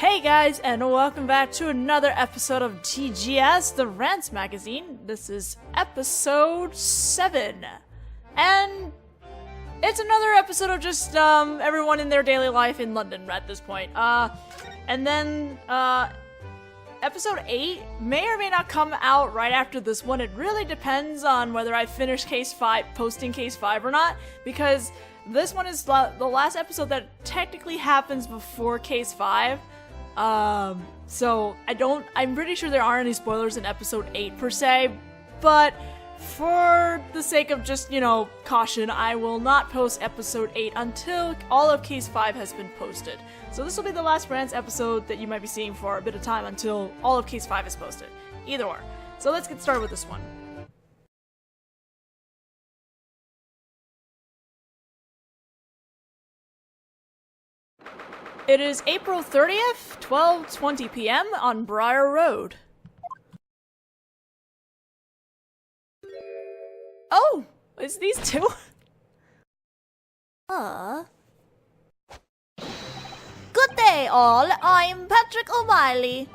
Hey guys, and welcome back to another episode of TGS, the Randst magazine. This is episode 7. And it's another episode of just everyone in their daily life in London at this point. And then episode 8 may or may not come out right after this one. It really depends on whether I finish case 5, posting case 5 or not, because this one is the last episode that technically happens before case 5. So I'm pretty sure there aren't any spoilers in episode 8 per se, but for the sake of just, caution, I will not post episode 8 until all of case 5 has been posted. So this will be the last Randst episode that you might be seeing for a bit of time until all of case 5 is posted. Either or. So let's get started with this one. It is April 30th, 12:20 p.m. on Briar Road. Oh, it's these two? Good day, all. I'm Patrick O'Malley.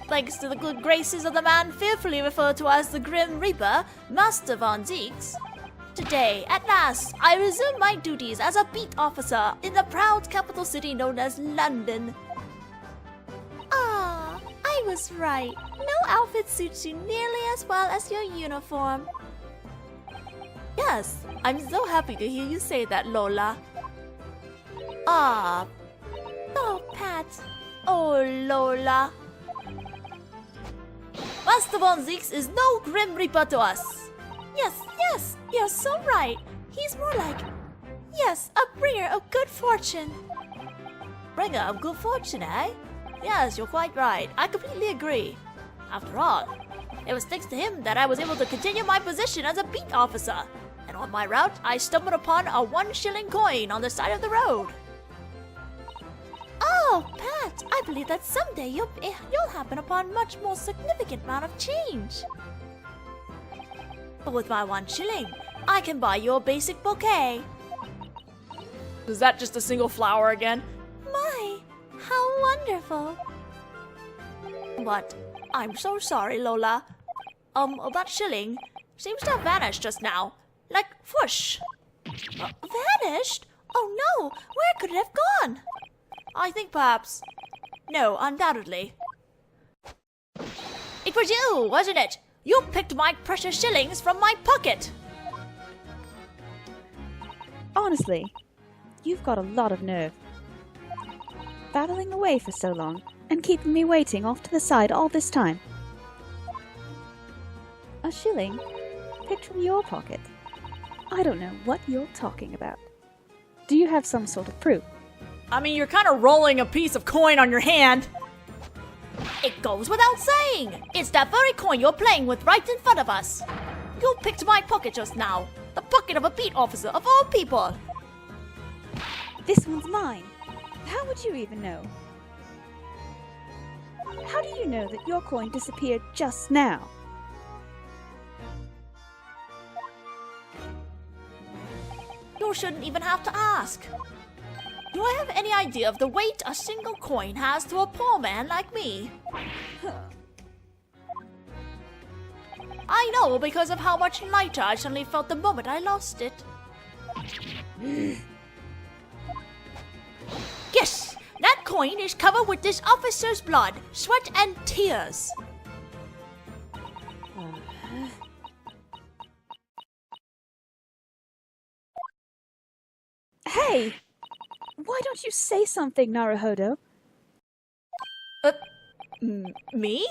Thanks to the good graces of the man fearfully referred to as the Grim Reaper, Master Von Zeeks. Today, at last, I resume my duties as a beat officer in the proud capital city known as London. Ah, I was right. No outfit suits you nearly as well as your uniform. Yes, I'm so happy to hear you say that, Lola. Ah. Oh, Pat. Oh, Lola. Master Von Zeeks is no Grim Reaper to us. Yes, you're so right. He's more like, yes, a bringer of good fortune. Bringer of good fortune, eh? Yes, you're quite right. I completely agree. After all, it was thanks to him that I was able to continue my position as a beat officer. And on my route, I stumbled upon a 1-shilling coin on the side of the road. Oh, Pat, I believe that someday you'll happen upon much more significant amount of change. But with my 1 shilling, I can buy you a basic bouquet. Is that just a single flower again? My, how wonderful. But I'm so sorry, Lola. That shilling seems to have vanished just now. Like, whoosh. Vanished? Oh no, where could it have gone? I think perhaps... No, undoubtedly. It was you, wasn't it? You picked my precious shillings from my pocket! Honestly, you've got a lot of nerve. Battling away for so long, and keeping me waiting off to the side all this time. A shilling? Picked from your pocket? I don't know what you're talking about. Do you have some sort of proof? I mean, you're kind of rolling a piece of coin on your hand. It goes without saying. It's that very coin you're playing with right in front of us. You picked my pocket just now. The pocket of a beat officer of all people. This one's mine. How would you even know? How do you know that your coin disappeared just now? You shouldn't even have to ask. Do I have any idea of the weight a single coin has to a poor man like me? I know because of how much lighter I suddenly felt the moment I lost it. Yes, that coin is covered with this officer's blood, sweat, and tears. Hey! Why don't you say something, Naruhodō? Me?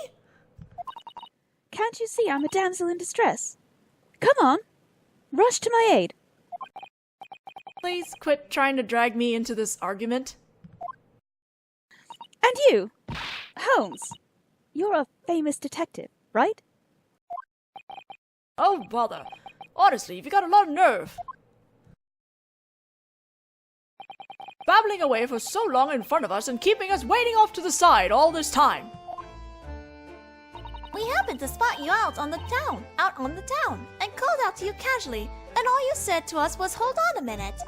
Can't you see I'm a damsel in distress? Come on! Rush to my aid! Please quit trying to drag me into this argument. And you! Holmes! You're a famous detective, right? Oh, bother. Honestly, you've got a lot of nerve. Babbling away for so long in front of us and keeping us waiting off to the side all this time. We happened to spot you out on the town, and called out to you casually, and all you said to us was, "Hold on a minute,"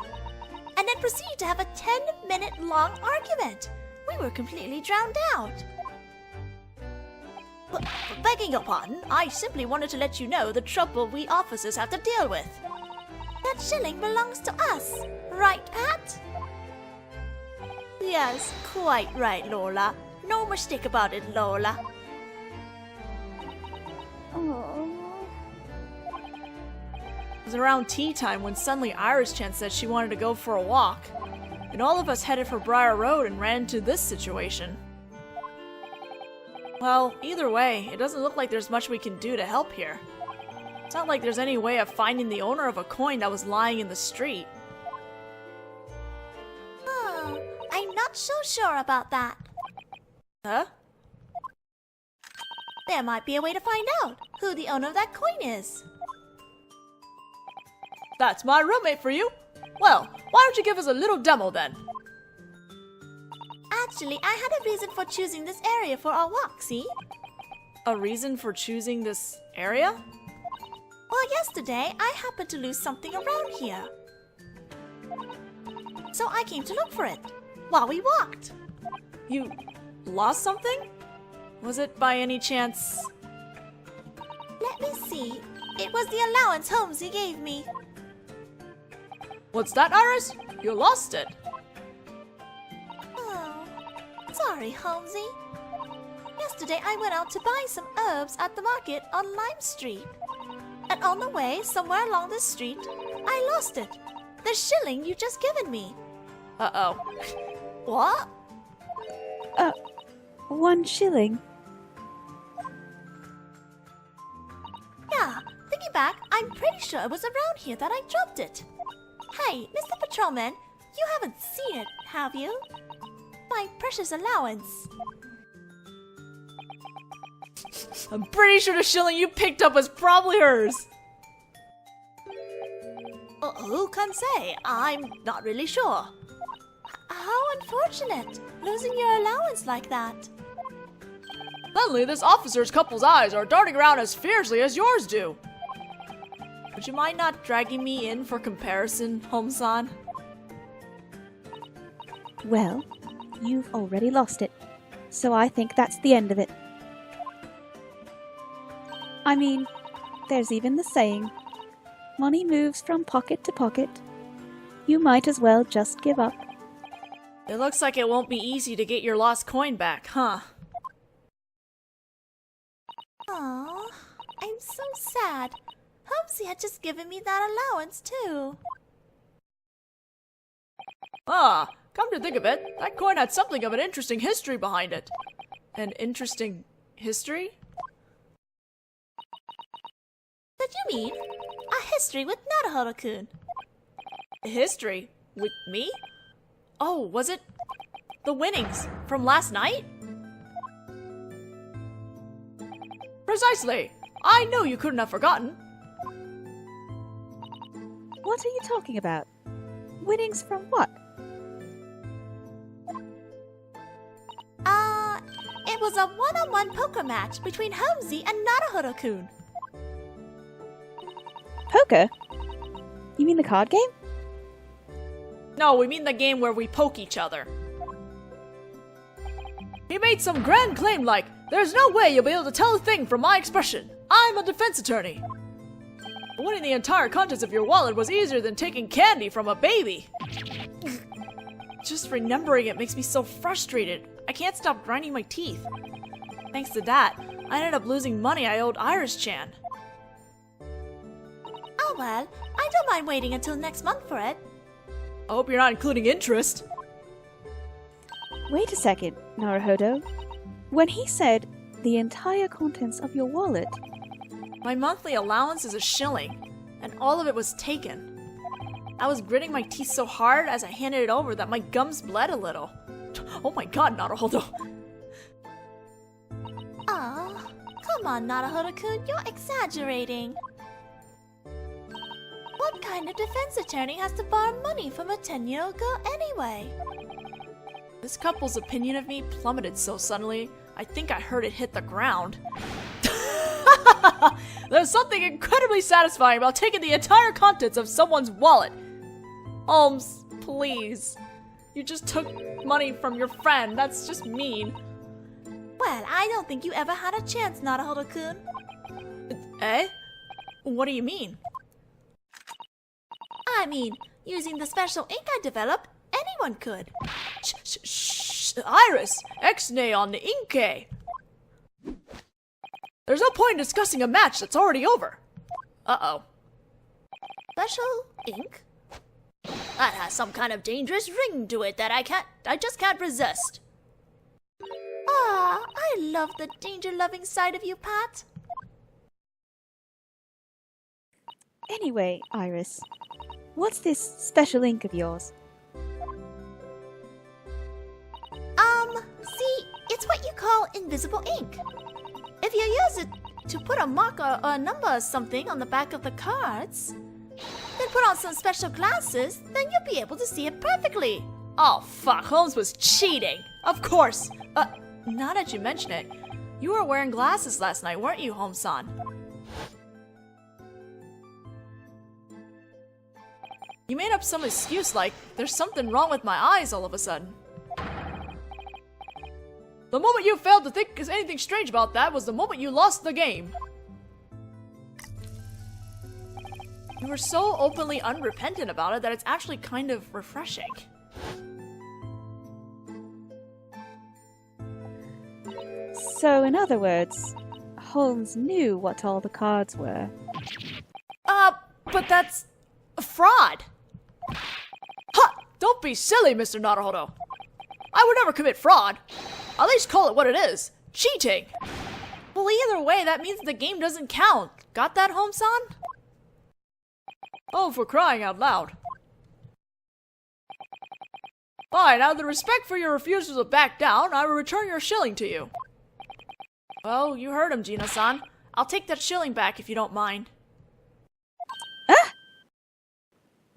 and then proceeded to have a 10-minute long argument. We were completely drowned out. Begging your pardon, I simply wanted to let you know the trouble we officers have to deal with. That shilling belongs to us, right, Pat? Yes, quite right, Lola. No mistake about it, Lola. Oh. It was around tea time when suddenly Iris-chan said she wanted to go for a walk. And all of us headed for Briar Road and ran into this situation. Well, either way, it doesn't look like there's much we can do to help here. It's not like there's any way of finding the owner of a coin that was lying in the street. I'm not so sure about that. Huh? There might be a way to find out who the owner of that coin is. That's my roommate for you! Well, why don't you give us a little demo then? Actually, I had a reason for choosing this area for our walk, see? A reason for choosing this area? Well, yesterday, I happened to lose something around here. So I came to look for it, while we walked. You lost something? Was it by any chance... Let me see. It was the allowance Holmesy gave me. What's that, Iris? You lost it. Oh, sorry, Holmesy. Yesterday I went out to buy some herbs at the market on Lime Street. And on the way, somewhere along this street, I lost it. The shilling you just given me. Uh-oh. What? 1 shilling. Yeah, thinking back, I'm pretty sure it was around here that I dropped it. Hey, Mr. Patrolman, you haven't seen it, have you? My precious allowance. I'm pretty sure the shilling you picked up was probably hers. Who can say? I'm not really sure. How unfortunate, losing your allowance like that. Suddenly, this officer's couple's eyes are darting around as fiercely as yours do. Would you mind not dragging me in for comparison, Holmes-san? Well, you've already lost it, so I think that's the end of it. I mean, there's even the saying, money moves from pocket to pocket. You might as well just give up. It looks like it won't be easy to get your lost coin back, huh? Aw, I'm so sad. Holmesy had just given me that allowance, too. Ah, come to think of it, that coin had something of an interesting history behind it. An interesting history? What do you mean? A history with Naruhodō-kun. A history? With me? Oh, was it the winnings from last night? Precisely! I know you couldn't have forgotten. What are you talking about? Winnings from what? It was a one-on-one poker match between Holmesy and Naruhodō-kun. Poker? You mean the card game? No, we mean the game where we poke each other. He made some grand claim like, there's no way you'll be able to tell a thing from my expression. I'm a defense attorney. Winning the entire contents of your wallet was easier than taking candy from a baby. Just remembering it makes me so frustrated. I can't stop grinding my teeth. Thanks to that, I ended up losing money I owed Iris-chan. Oh well, I don't mind waiting until next month for it. I hope you're not including interest. Wait a second, Naruhodō. When he said the entire contents of your wallet, My monthly allowance is a shilling, and all of it was taken. I was gritting my teeth so hard as I handed it over that my gums bled a little. Oh my god, Naruhodō. Aw, come on, Naruhodō-kun, you're exaggerating. What kind of defense attorney has to borrow money from a 10-year-old girl anyway? This couple's opinion of me plummeted so suddenly, I think I heard it hit the ground. There's something incredibly satisfying about taking the entire contents of someone's wallet. Holmes, please. You just took money from your friend. That's just mean. Well, I don't think you ever had a chance, Naruhodō-kun. Eh? What do you mean? I mean, using the special ink I developed, anyone could. Shh, Iris! Ex-nay on the Inke! There's no point in discussing a match that's already over. Uh-oh. Special ink? That has some kind of dangerous ring to it that I just can't resist. Ah, I love the danger-loving side of you, Pat. Anyway, Iris, what's this special ink of yours? See, it's what you call invisible ink. If you use it to put a marker or a number or something on the back of the cards, then put on some special glasses, then you'll be able to see it perfectly. Oh, fuck. Holmes was cheating. Of course. Now that you mention it, you were wearing glasses last night, weren't you, Holmes-san? You made up some excuse like, there's something wrong with my eyes all of a sudden. The moment you failed to think there's anything strange about that was the moment you lost the game. You were so openly unrepentant about it that it's actually kind of refreshing. So, in other words, Holmes knew what all the cards were. But that's a fraud. Ha! Don't be silly, Mr. Naruhodo. I would never commit fraud. At least call it what it is. Cheating. Well, either way, that means the game doesn't count. Got that, Holmes-san? Oh, for crying out loud. Fine, out of the respect for your refusal to back down, I will return your shilling to you. Well, you heard him, Gina-san. I'll take that shilling back if you don't mind. Ah!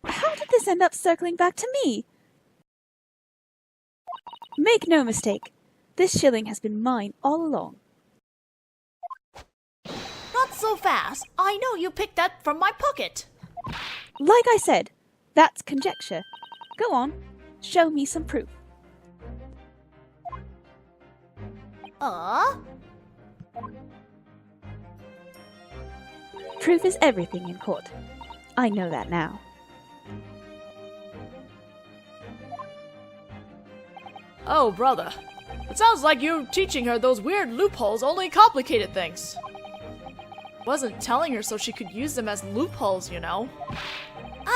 How did this end up circling back to me? Make no mistake, this shilling has been mine all along. Not so fast. I know you picked that from my pocket. Like I said, that's conjecture. Go on, show me some proof. Proof is everything in court. I know that now. Oh, brother. It sounds like you teaching her those weird loopholes only complicated things. Wasn't telling her so she could use them as loopholes, you know.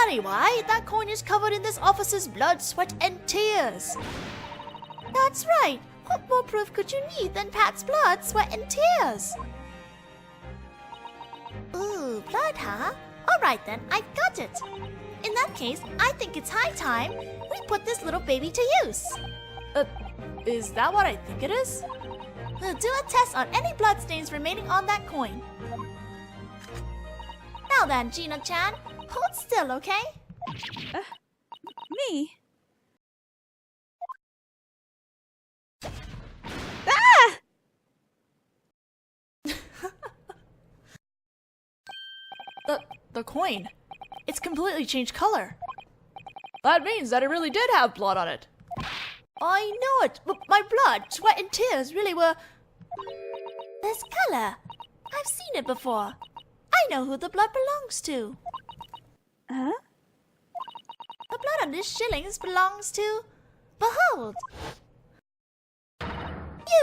Anyway, that coin is covered in this officer's blood, sweat, and tears. That's right. What more proof could you need than Pat's blood, sweat, and tears? Ooh, blood, huh? Alright then, I got it. In that case, I think it's high time we put this little baby to use. Is that what I think it is? We'll do a test on any bloodstains remaining on that coin. Now then, Gina-chan, hold still, okay? Me? Ah! The coin. It's completely changed color. That means that it really did have blood on it. I know it, but my blood, sweat, and tears really were... This color. I've seen it before. I know who the blood belongs to. Huh? The blood on this shillings belongs to... Behold!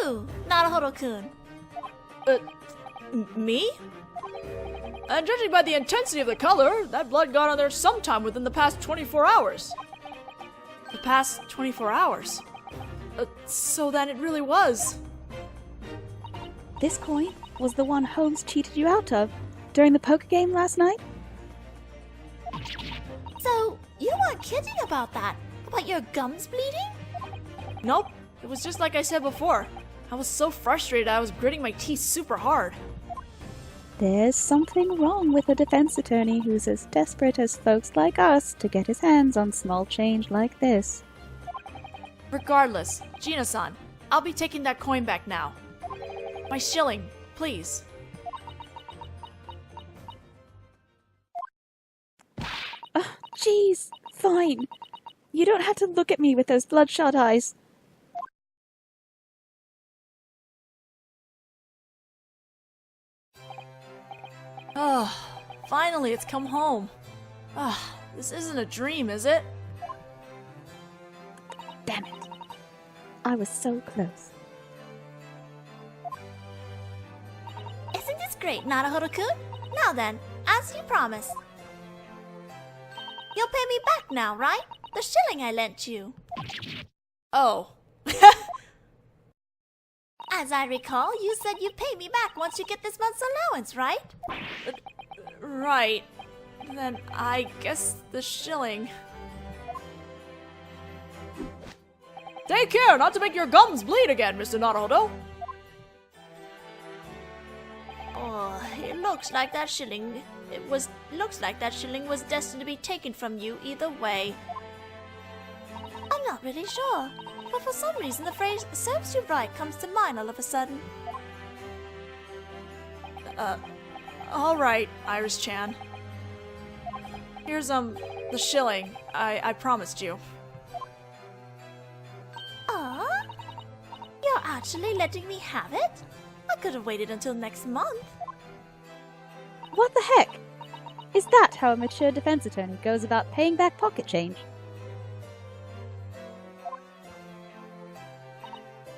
You, Naruhodō-kun. Me? And judging by the intensity of the color, that blood got on there sometime within the past 24 hours. The past 24 hours? So then it really was. This coin was the one Holmes cheated you out of during the poker game last night? So, you weren't kidding about that? About your gums bleeding? Nope. It was just like I said before. I was so frustrated I was gritting my teeth super hard. There's something wrong with a defense attorney who's as desperate as folks like us to get his hands on small change like this. Regardless, Gina-san, I'll be taking that coin back now. My shilling, please. Jeez, fine. You don't have to look at me with those bloodshot eyes. Oh, finally it's come home. This isn't a dream, is it? Damn it. I was so close. Isn't this great, Naruhodō-kun? Now then, as you promised. You'll pay me back now, right? The shilling I lent you. Oh. As I recall, you said you'd pay me back once you get this month's allowance, right? Right. Then I guess the shilling. Take care not to make your gums bleed again, Mr. Naruhodō. Oh, it looks like that shilling was destined to be taken from you either way. I'm not really sure, but for some reason the phrase "serves you right" comes to mind all of a sudden. Alright, Iris-chan. Here's, the shilling I promised you. Aw, you're actually letting me have it? I could have waited until next month. What the heck? Is that how a mature defense attorney goes about paying back pocket change?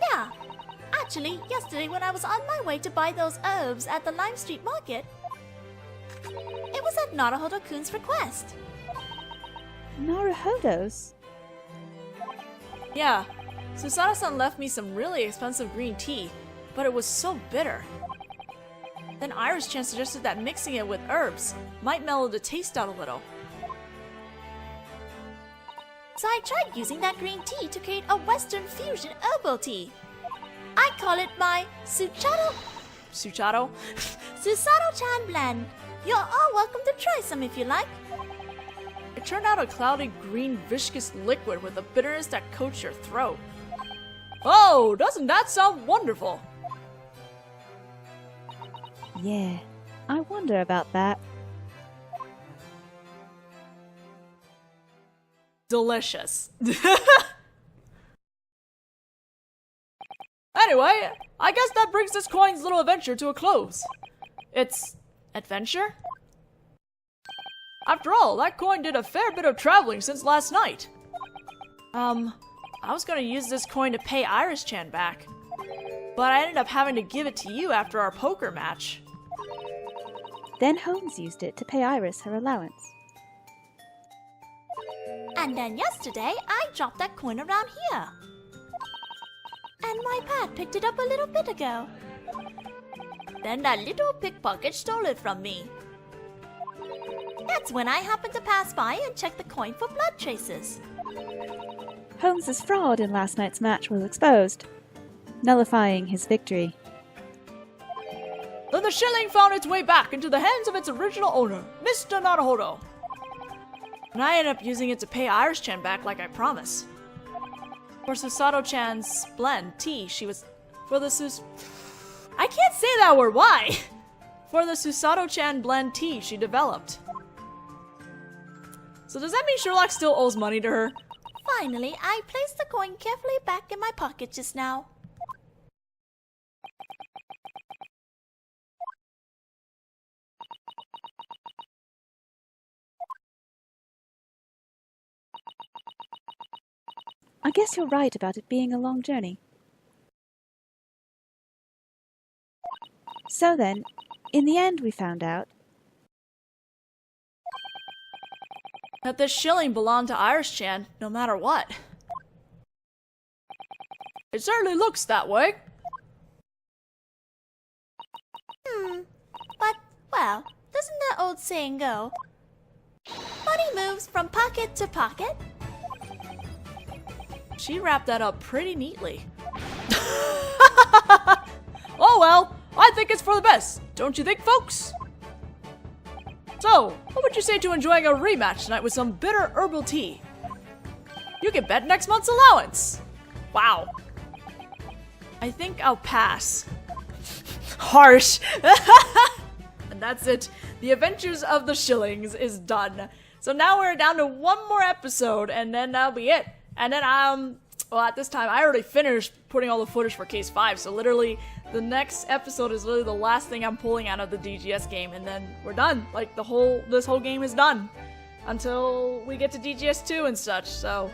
Yeah, actually, yesterday when I was on my way to buy those herbs at the Lime Street Market, it was at Naruhodō-kun's request. Naruhodō's? Yeah, Susato-san left me some really expensive green tea, but it was so bitter. Then Iris-chan suggested that mixing it with herbs might mellow the taste out a little. So I tried using that green tea to create a Western fusion herbal tea. I call it my Susato? Susato-chan blend. You're all welcome to try some if you like. It turned out a cloudy green viscous liquid with a bitterness that coats your throat. Oh, doesn't that sound wonderful? Yeah, I wonder about that. Delicious. Anyway, I guess that brings this coin's little adventure to a close. It's adventure? After all, that coin did a fair bit of traveling since last night. I was gonna use this coin to pay Iris-chan back, but I ended up having to give it to you after our poker match. Then Holmes used it to pay Iris her allowance. And then yesterday, I dropped that coin around here. And my pad picked it up a little bit ago. Then that little pickpocket stole it from me. That's when I happened to pass by and check the coin for blood traces. Holmes's fraud in last night's match was exposed, nullifying his victory. Then the shilling found its way back into the hands of its original owner, Mr. Naruhodō. And I ended up using it to pay Iris-chan back like I promised. For Susato-chan's blend tea, she was... I can't say that word, why? For the Susato-chan blend tea she developed. So does that mean Sherlock still owes money to her? Finally, I placed the coin carefully back in my pocket just now. I guess you're right about it being a long journey. So then, in the end we found out that this shilling belonged to Iris-chan, no matter what. It certainly looks that way. But, well, doesn't that old saying go? Money moves from pocket to pocket. She wrapped that up pretty neatly. Oh well, I think it's for the best, don't you think, folks? So, what would you say to enjoying a rematch tonight with some bitter herbal tea? You can bet next month's allowance. Wow. I think I'll pass. Harsh. And that's it. The Adventures of the Shillings is done. So now we're down to one more episode, and then that'll be it. And then, well, at this time, I already finished putting all the footage for Case 5, so literally, the next episode is literally the last thing I'm pulling out of the DGS game, and then we're done. Like, this whole game is done. Until we get to DGS 2 and such, so...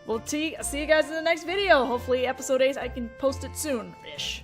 We'll see you guys in the next video. Hopefully, episode 8, I can post it soon-ish.